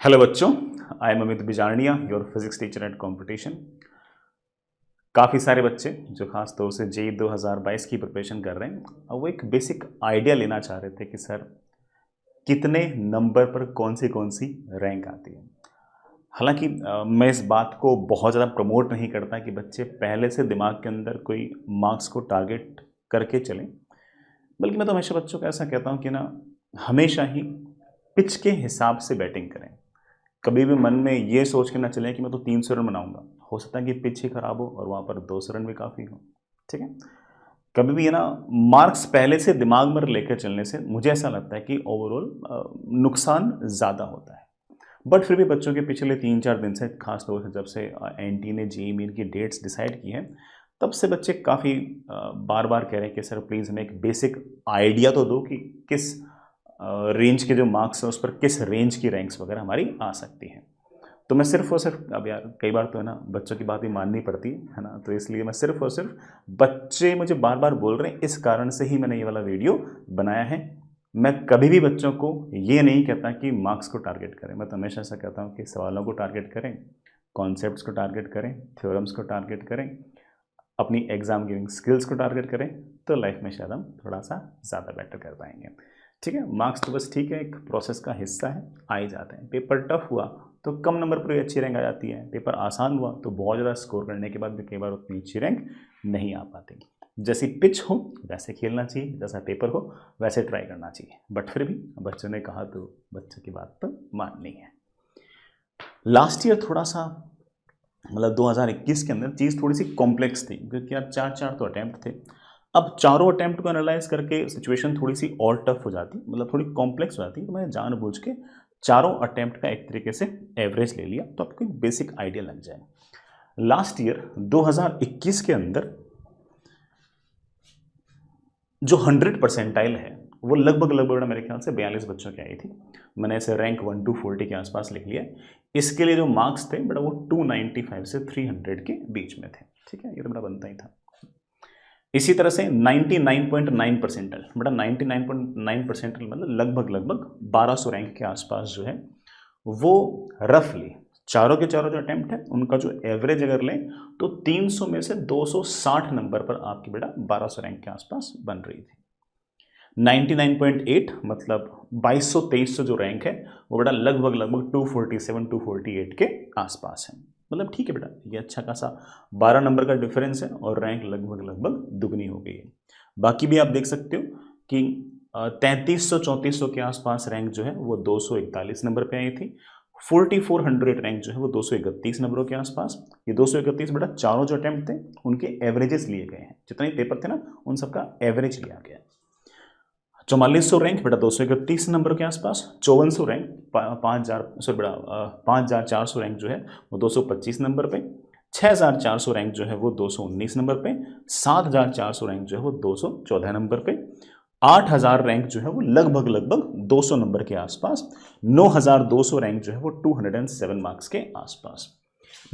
Hello बच्चों, I am Amit Bijarniya, your physics teacher at competition. काफ़ी सारे बच्चे जो खास तौर से जेई 2022 की प्रिपरेशन कर रहे हैं, वो एक बेसिक आइडिया लेना चाह रहे थे कि सर कितने नंबर पर कौन सी रैंक आती है। हालांकि मैं इस बात को बहुत ज़्यादा प्रमोट नहीं करता कि बच्चे पहले से दिमाग के अंदर कोई मार्क्स को टारगेट करके चलें, बल्कि मैं तो हमेशा बच्चों को ऐसा कहता हूँ कि ना, हमेशा ही पिच के हिसाब से बैटिंग करें। कभी भी मन में ये सोच के ना चलें कि मैं तो 300 रन बनाऊंगा। हो सकता है कि पिच ही खराब हो और वहाँ पर 200 रन भी काफ़ी हो। ठीक है, कभी भी ये ना, मार्क्स पहले से दिमाग में लेकर चलने से मुझे ऐसा लगता है कि ओवरऑल नुकसान ज़्यादा होता है। बट फिर भी बच्चों के पिछले 3-4 दिन से, खास तौर से जब से एनटी ने जेईई मेन की डेट्स डिसाइड की हैं, तब से बच्चे काफ़ी बार बार कह रहे हैं कि सर प्लीज़ हमें एक बेसिक आइडिया तो दो कि किस रेंज के जो मार्क्स हैं उस पर किस रेंज की रैंक्स वगैरह हमारी आ सकती हैं। तो मैं सिर्फ और सिर्फ, अब यार कई बार तो है ना, बच्चों की बात ही माननी पड़ती है ना, तो इसलिए मैं सिर्फ और सिर्फ, बच्चे मुझे बार बार बोल रहे हैं, इस कारण से ही मैंने ये वाला वीडियो बनाया है। मैं कभी भी बच्चों को ये नहीं कहता कि मार्क्स को टारगेट करें। मैं तो हमेशा ऐसा कहता हूँ कि सवालों को टारगेट करें, कॉन्सेप्ट्स को टारगेट करें, थ्योरम्स को टारगेट करें, अपनी एग्जाम गिविंग स्किल्स को टारगेट करें, तो लाइफ में शायद हम थोड़ा सा ज़्यादा बेटर कर पाएंगे। ठीक है, मार्क्स तो बस ठीक है, एक प्रोसेस का हिस्सा है, आ ही जाते हैं। पेपर टफ हुआ तो कम नंबर पर भी अच्छी रैंक आ जाती है, पेपर आसान हुआ तो बहुत ज़्यादा स्कोर करने के बाद भी कई बार उतनी अच्छी रैंक नहीं आ पाती। जैसी पिच हो वैसे खेलना चाहिए, जैसा पेपर हो वैसे ट्राई करना चाहिए। बट फिर भी बच्चों ने कहा तो बच्चों की बात तो माननी है। लास्ट ईयर थोड़ा सा, मतलब 2021 के अंदर चीज़ थोड़ी सी कॉम्प्लेक्स थी, क्योंकि यार चार तो अटैम्प्ट थे। अब चारों अटैम्प्ट को एनालाइज करके सिचुएशन थोड़ी सी और टफ हो जाती, मतलब थोड़ी कॉम्प्लेक्स हो जाती, तो मैंने जानबूझ के चारों अटैम्प्ट का एक तरीके से एवरेज ले लिया, तो आपको एक बेसिक आइडिया लग जाए। लास्ट ईयर 2021 के अंदर जो 100 परसेंटाइल है वो लगभग लगभग मेरे ख्याल से 42 बच्चों की आई थी। मैंने ऐसे रैंक 1 to 40 के आसपास लिख लिया। इसके लिए जो मार्क्स थे बेटा वो 295 से 300 के बीच में थे। ठीक है, ये तो बड़ा बनता ही था। इसी तरह से 99.9 परसेंटाइल, बेटा 99.9 परसेंटाइल मतलब लगभग लगभग 1200 रैंक के आसपास जो है वो रफली चारों के चारों जो अटेम्प्ट है उनका जो एवरेज अगर लें तो 300 में से 260 नंबर पर आपकी बेटा 1200 रैंक के आसपास बन रही थी। 99.8 मतलब 2200-2300 जो रैंक है वो बेटा लगभग लगभग 247-248 के आसपास है। मतलब ठीक है बेटा, ये अच्छा खासा 12 नंबर का डिफरेंस है और रैंक लगभग लगभग दुगनी हो गई है। बाकी भी आप देख सकते हो कि 3300-3400 के आसपास रैंक जो है वो 241 नंबर पे आई थी। 4400 रैंक जो है वो 231 नंबरों के आसपास। ये 231 बेटा चारों जो अटेम्प्ट थे उनके एवरेजेस लिए गए हैं, जितने पेपर थे ना उन सबका एवरेज लिया गया। 4400 रैंक बेटा 231 नंबर के आसपास। 5400 रैंक 5000 सॉरी बेटा 5400 रैंक जो है वो 225 नंबर पे। 6400 रैंक जो है वो 219 नंबर पे। 7400 रैंक जो है वो 214 नंबर पे। 8000 रैंक जो है वो लगभग लगभग 200 नंबर के आसपास। 9200 रैंक जो है वो 207 मार्क्स के आसपास।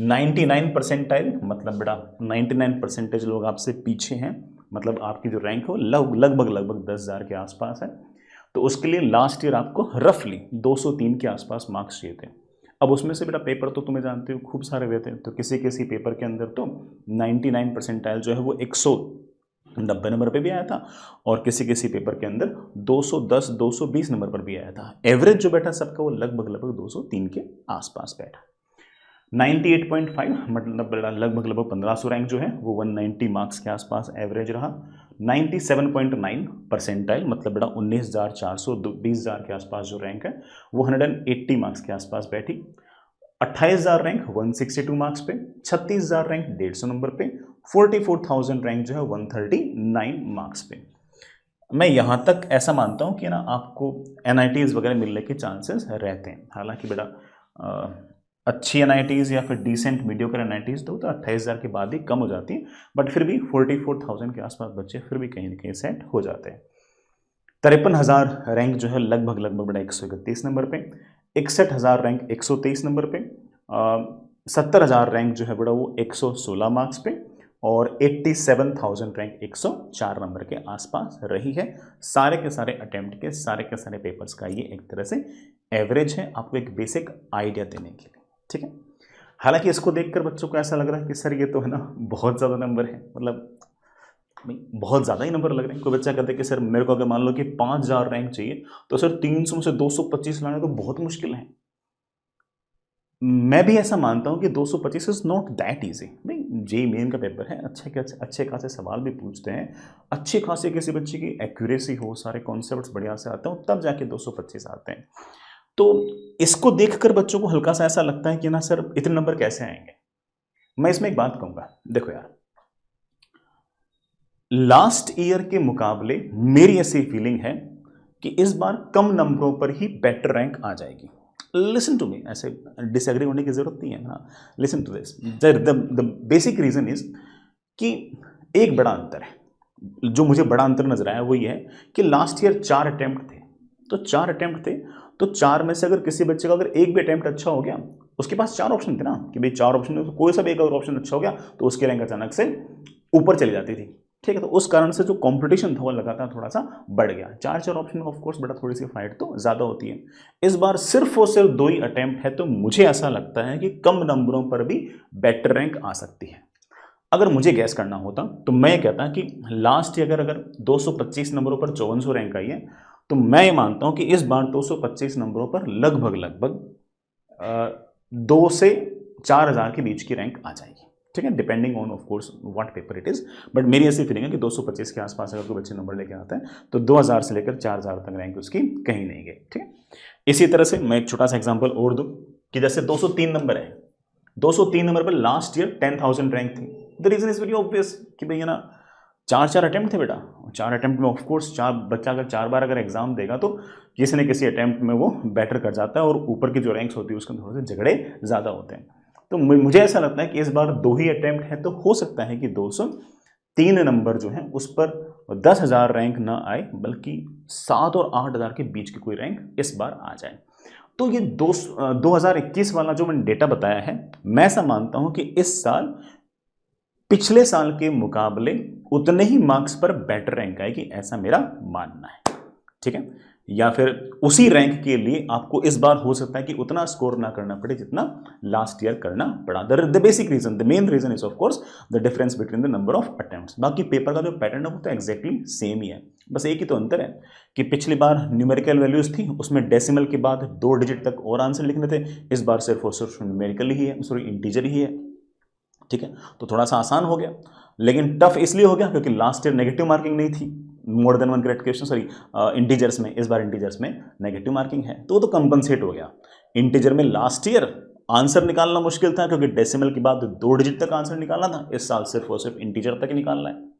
99 परसेंटाइल मतलब बेटा 99 परसेंटेज लोग आपसे पीछे हैं, मतलब आपकी जो रैंक हो लगभग लगभग 10,000 के आसपास है। तो उसके लिए लास्ट ईयर आपको रफली 203 के आसपास मार्क्स चाहिए थे। अब उसमें से बेटा पेपर तो तुम्हें जानते हो खूब सारे हुए थे, तो किसी किसी पेपर के अंदर तो 99 परसेंटाइल जो है वो 190 नंबर पे भी आया था और किसी किसी पेपर के अंदर 210 220 नंबर पर भी आया था। एवरेज जो बैठा सबका वो लगभग लगभग 203 के आसपास बैठा। 98.5 मतलब लगभग लगभग 1500 रैंक जो है वो 190 मार्क्स के आसपास एवरेज रहा। 97.9 परसेंटाइल मतलब बेटा 19,400 20,000 के आसपास जो रैंक है वो 180 मार्क्स के आसपास बैठी। 28,000 रैंक 162 मार्क्स पे। 36,000 रैंक 150 नंबर पे। 44,000 रैंक जो है 139 मार्क्स पे। मैं यहाँ तक ऐसा मानता हूँ कि ना आपको एनआईटीज वगैरह मिलने के चांसेस रहते हैं। हालांकि बेटा अच्छी एनआईटीज या फिर डिसेंट मीडियोकर एनआईटीज दो तो 28,000 के बाद ही कम हो जाती है, बट फिर भी 44,000 के आसपास बच्चे फिर भी कहीं ना कहीं सेट हो जाते हैं। 53,000 रैंक जो है लगभग लगभग बेटा 131 नंबर पे। 61,000 रैंक 123 नंबर पे। 70,000 रैंक जो है बेटा वो 116 मार्क्स पे। और 87,000 रैंक 104 नंबर के आसपास रही है। सारे के सारे अटेम्प्ट के सारे पेपर्स का ये एक तरह से एवरेज है, आपको एक बेसिक आइडिया देने के लिए, ठीक है। हालांकि इसको देखकर बच्चों को ऐसा लग रहा है कि सर ये तो है ना बहुत ज़्यादा नंबर है, मतलब बहुत ज़्यादा ही नंबर लग रहे हैं। कोई बच्चा कहते हैं कि सर मेरे को अगर मान लो कि 5,000 रैंक चाहिए तो सर 300 में से 225 लाना तो बहुत मुश्किल है। मैं भी ऐसा मानता हूं कि 225 इज नॉट दैट ईजी। भाई जेईई मेन का पेपर है, अच्छे खासे सवाल भी पूछते हैं, अच्छे खासे किसी बच्चे की एक्यूरेसी हो, सारे कॉन्सेप्ट्स बढ़िया से आते हैं, तब जाके 225 आते हैं। तो इसको देखकर बच्चों को हल्का सा ऐसा लगता है कि ना सर इतने नंबर कैसे आएंगे। मैं इसमें एक बात कहूंगा, देखो यार लास्ट ईयर के मुकाबले मेरी ऐसी फीलिंग है कि इस बार कम नंबरों पर ही बेटर रैंक आ जाएगी। लिसन टू मी, ऐसे डिसएग्री होने की जरूरत नहीं है ना। Listen to this, the basic reason is कि एक बड़ा अंतर है, जो मुझे बड़ा अंतर नजर आया वो ये है कि लास्ट ईयर 4 अटेम्प्ट थे, तो 4 अटेम्प्ट थे तो 4 में से अगर किसी बच्चे का अगर एक भी अटेम्प्ट अच्छा हो गया, उसके पास 4 ऑप्शन थे ना कि भाई 4 ऑप्शन में तो कोई सा भी एक अगर ऑप्शन अच्छा हो गया तो उसकी रैंक अचानक से ऊपर चली जाती थी, ठीक है। तो उस कारण से जो कंपटीशन था वो लगातार थोड़ा सा बढ़ गया। 4 ऑप्शन में ऑफ कोर्स बड़ा थोड़ी सी फाइट तो ज़्यादा होती है। इस बार सिर्फ और सिर्फ 2 ही अटेम्प्ट है, तो मुझे ऐसा लगता है कि कम नंबरों पर भी बेटर रैंक आ सकती है। अगर मुझे गैस करना होता तो मैं कहता कि लास्ट ईयर अगर 225 नंबरों पर 5400 रैंक आई है, तो मैं ये मानता हूं कि इस बार 225 नंबरों पर लगभग 2 से 4,000 के बीच की रैंक आ जाएगी, ठीक है, depending on off course what paper it is. But मेरी ऐसी फीलिंग है कि 225 के आसपास अगर कोई बच्चे नंबर लेके आते हैं तो 2,000 से लेकर 4,000 तक रैंक उसकी कहीं नहीं गई, ठीक है। इसी तरह से मैं एक छोटा सा एग्जांपल और दूं कि जैसे 203 नंबर है, 203 नंबर पर लास्ट ईयर 10,000 रैंक थी। The reason is very obvious कि भैया ना 4 अटेम्प्ट थे बेटा, 4 अटेम्प्ट में ऑफकोर्स बच्चा अगर 4 बार अगर एग्जाम देगा तो किसी न किसी अटेम्प्ट में वो बेटर कर जाता है, और ऊपर की जो रैंक्स होती है उसके थोड़े से झगड़े ज़्यादा होते हैं। तो मुझे ऐसा लगता है कि इस बार 2 ही अटेम्प्ट है, तो हो सकता है कि 203 नंबर जो है उस पर 10,000 रैंक ना आए, बल्कि 7 और 8,000 के बीच की कोई रैंक इस बार आ जाए। तो ये 2021 वाला जो मैंने डेटा बताया है, मैं ऐसा मानता हूं कि इस साल पिछले साल के मुकाबले उतने ही मार्क्स पर बेटर रैंक आएगी, ऐसा मेरा मानना है, ठीक है। या फिर उसी रैंक के लिए आपको इस बार हो सकता है कि उतना स्कोर ना करना पड़े जितना लास्ट ईयर करना पड़ा। The basic reason, the main reason is of course the difference between the number of attempts. बाकी पेपर का जो पैटर्न है वो तो एग्जैक्टली सेम ही है, बस एक ही तो अंतर है कि पिछली बार न्यूमेरिकल वैल्यूज थी, उसमें डेसिमल के बाद 2 डिजिट तक और आंसर लिखने थे, इस बार सिर्फ और सिर्फ न्यूमेरिकल ही है, सॉरी इंटीजर ही है, ठीक है। तो थोड़ा सा आसान हो गया, लेकिन टफ इसलिए हो गया क्योंकि लास्ट ईयर नेगेटिव मार्किंग नहीं थी, more than 1 correct question, sorry integers में, इस बार इंटीजर्स में नेगेटिव मार्किंग है, तो कंपनसेट हो गया। इंटीजर में लास्ट ईयर आंसर निकालना मुश्किल था क्योंकि डेसिमल के बाद 2 डिजिट तक आंसर निकालना था, इस साल सिर्फ और सिर्फ इंटीजर तक ही निकालना है।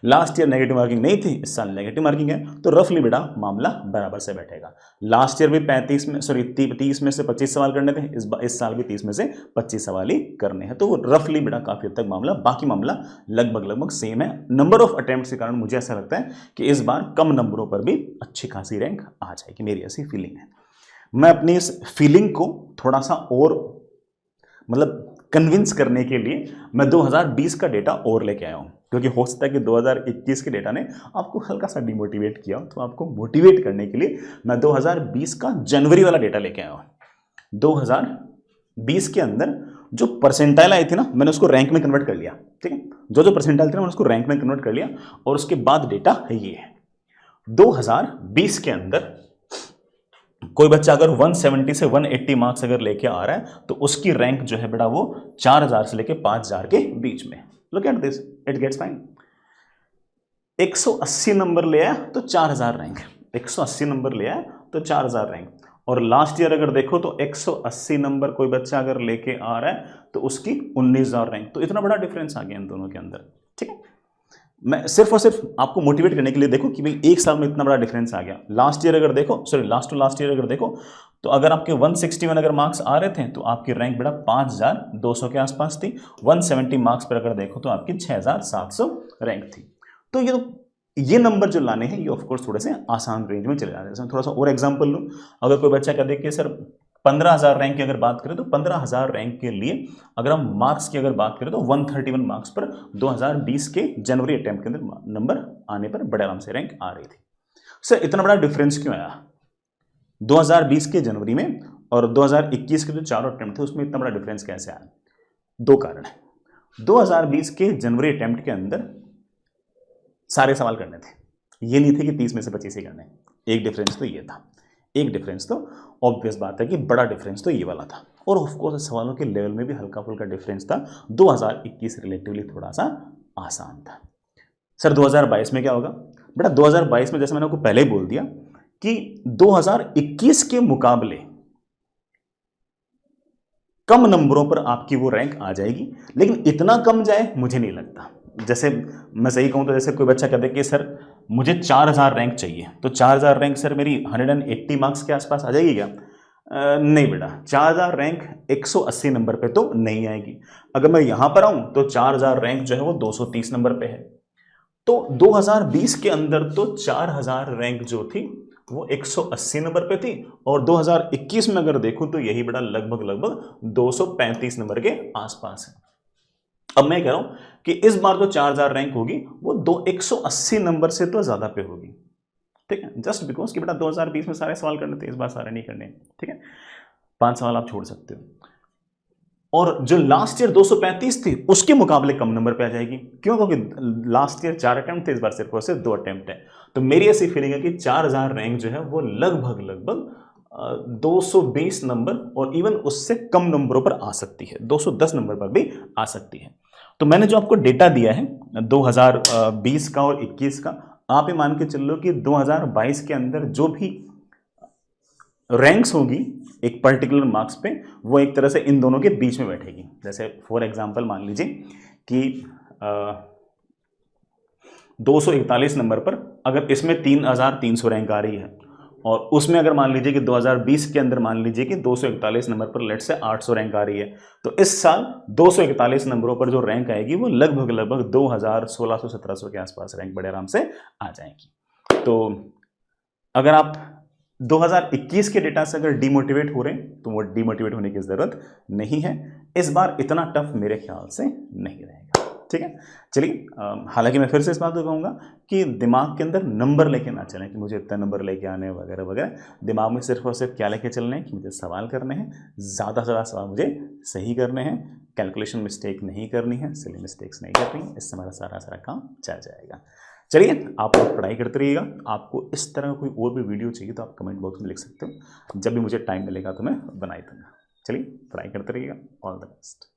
लास्ट ईयर नेगेटिव मार्किंग नहीं थी, इस साल नेगेटिव मार्किंग है, तो रफली बेटा मामला बराबर से बैठेगा। लास्ट ईयर भी 30 में से 25 सवाल करने थे, इस साल भी 30 में से 25 सवाल ही करने हैं, तो रफली बेटा काफी हद तक मामला, बाकी मामला लगभग सेम है। नंबर ऑफ अटेम्प्ट्स के कारण मुझे ऐसा लगता है कि इस बार कम नंबरों पर भी अच्छी खासी रैंक आ जाएगी, मेरी ऐसी फीलिंग है। मैं अपनी इस फीलिंग को थोड़ा सा और मतलब कन्विंस करने के लिए मैं 2020 का डेटा और लेके आया हूँ, क्योंकि हो सकता है कि 2021 के डेटा ने आपको हल्का सा डिमोटिवेट किया, तो आपको मोटिवेट करने के लिए मैं 2020 का जनवरी वाला डेटा लेके आया हूँ। 2020 के अंदर जो परसेंटाइल आई थी ना, मैंने उसको रैंक में कन्वर्ट कर लिया, ठीक है। जो परसेंटाइल थे ना मैंने उसको रैंक में कन्वर्ट कर लिया, और उसके बाद डेटा ये है। 2020 के अंदर कोई बच्चा अगर 170 से 180 मार्क्स अगर लेके आ रहा है तो उसकी रैंक जो है बेटा वो 4,000 से लेके 5,000 के बीच में। Look at this, it gets fine. 180 number ले आया तो 4,000 रैंक, 180 नंबर ले आया तो 4,000 रैंक। और लास्ट ईयर अगर देखो तो 180 नंबर कोई बच्चा अगर लेके आ रहा है तो उसकी 19,000 रैंक। तो इतना बड़ा डिफरेंस आ गया इन दोनों के अंदर, ठीक है। मैं सिर्फ और सिर्फ आपको मोटिवेट करने के लिए देखो कि भाई एक साल में इतना बड़ा डिफरेंस आ गया। लास्ट ईयर अगर देखो, sorry last to last year अगर देखो, तो अगर आपके 161 अगर मार्क्स आ रहे थे तो आपकी रैंक बेटा 5,200 के आसपास थी। 170 मार्क्स पर अगर देखो तो आपकी 6,700 रैंक थी। तो ये नंबर जो लाने हैं ये ऑफकोर्स थोड़े से आसान रेंज में चले जाते हैं। थोड़ा सा और एग्जाम्पल लूँ, अगर कोई बच्चा कह दे कि सर 15,000 रैंक की अगर बात करें तो 15,000 रैंक के लिए अगर हम मार्क्स की अगर बात करें तो 131 मार्क्स पर 2020 के जनवरी अटेम्प्ट के अंदर नंबर आने पर बड़े आराम से रैंक आ रही थी। सर इतना बड़ा डिफरेंस क्यों आया 2020 के जनवरी में और 2021 के जो चारों अटेम्प्ट थे उसमें इतना बड़ा डिफरेंस कैसे आया? दो कारण है। 2020 के जनवरी अटेम्प्ट के अंदर सारे सवाल करने थे, ये नहीं थे कि 30 में से 25 ही करने। एक डिफरेंस तो ये था, एक डिफरेंस तो ऑब्वियस बात है कि बड़ा डिफरेंस तो ये वाला था, और ऑफकोर्स सवालों के लेवल में भी हल्का फुल्का डिफरेंस था। 2021 रिलेटिवली थोड़ा सा आसान था। सर 2022 में क्या होगा? बेटा 2022 में जैसे मैंने आपको पहले ही बोल दिया कि 2021 के मुकाबले कम नंबरों पर आपकी वो रैंक आ जाएगी, लेकिन इतना कम जाए मुझे नहीं लगता। जैसे मैं सही कहूं तो जैसे कोई बच्चा कहते कि सर मुझे 4000 रैंक चाहिए, तो 4000 रैंक सर मेरी 180 मार्क्स के आसपास आ जाएगी क्या? नहीं बेटा, 4000 रैंक 180 नंबर पे तो नहीं आएगी। अगर मैं यहां पर आऊं तो 4000 रैंक जो है वो 230 नंबर पे है। तो 2020 के अंदर तो 4000 रैंक जो थी वो 180 नंबर पे थी, और 2021 में अगर देखूं तो यही बड़ा लगभग 235 नंबर के आसपास है। अब मैं कह रहा हूं कि इस बार जो 4000 रैंक होगी वो 180 नंबर से तो ज्यादा पे होगी, ठीक है, जस्ट बिकॉज कि बेटा 2020 में सारे सवाल करने थे, इस बार सारे नहीं करने, ठीक है, 5 सवाल आप छोड़ सकते हो। और जो लास्ट ईयर 235 थी उसके मुकाबले कम नंबर पे आ जाएगी। क्यों? क्योंकि लास्ट ईयर 4 अटेम्प्ट थे, इस बार सिर्फ और सिर्फ 2 अटेम्प्ट है। तो मेरी ऐसी फीलिंग है कि 4000 रैंक जो है वो लगभग 220 नंबर और इवन उससे कम नंबरों पर आ सकती है, 210 नंबर पर भी आ सकती है। तो मैंने जो आपको डेटा दिया है 2020 का और 21 का, आप ये मान के चल लो कि 2022 के अंदर जो भी रैंक्स होगी एक पर्टिकुलर मार्क्स पे, वो एक तरह से इन दोनों के बीच में बैठेगी। जैसे फॉर एग्जांपल मान लीजिए कि 241 नंबर पर अगर इसमें 3300 रैंक आ रही है, और उसमें अगर मान लीजिए कि 2020 के अंदर मान लीजिए कि 241 नंबर पर लेट से 800 रैंक आ रही है, तो इस साल 241 नंबरों पर जो रैंक आएगी वो लगभग 2000, 1600, 1700 के आसपास रैंक बड़े आराम से आ जाएगी। तो अगर आप 2021 के डेटा से अगर डिमोटिवेट हो रहे हैं तो वो डिमोटिवेट होने की जरूरत नहीं है। इस बार इतना टफ मेरे ख्याल से नहीं रहेगा, ठीक है। चलिए, हालांकि मैं फिर से इस बात को कहूँगा कि दिमाग के अंदर नंबर लेके ना चलें कि मुझे इतने नंबर लेके आने वगैरह वगैरह। दिमाग में सिर्फ और सिर्फ क्या लेके चलने हैं कि मुझे सवाल करने हैं, ज़्यादा से ज़्यादा सवाल मुझे सही करने हैं, कैलकुलेशन मिस्टेक नहीं करनी है, सिली मिस्टेक्स नहीं करनी, इससे हमारा सारा काम चल जाएगा। चलिए, आप लोग पढ़ाई करते रहिएगा। आपको इस तरह कोई और भी वीडियो चाहिए तो आप कमेंट बॉक्स में लिख सकते हो, जब भी मुझे टाइम मिलेगा तो मैं बनाई दूंगा। चलिए, पढ़ाई करते रहिएगा। All the best.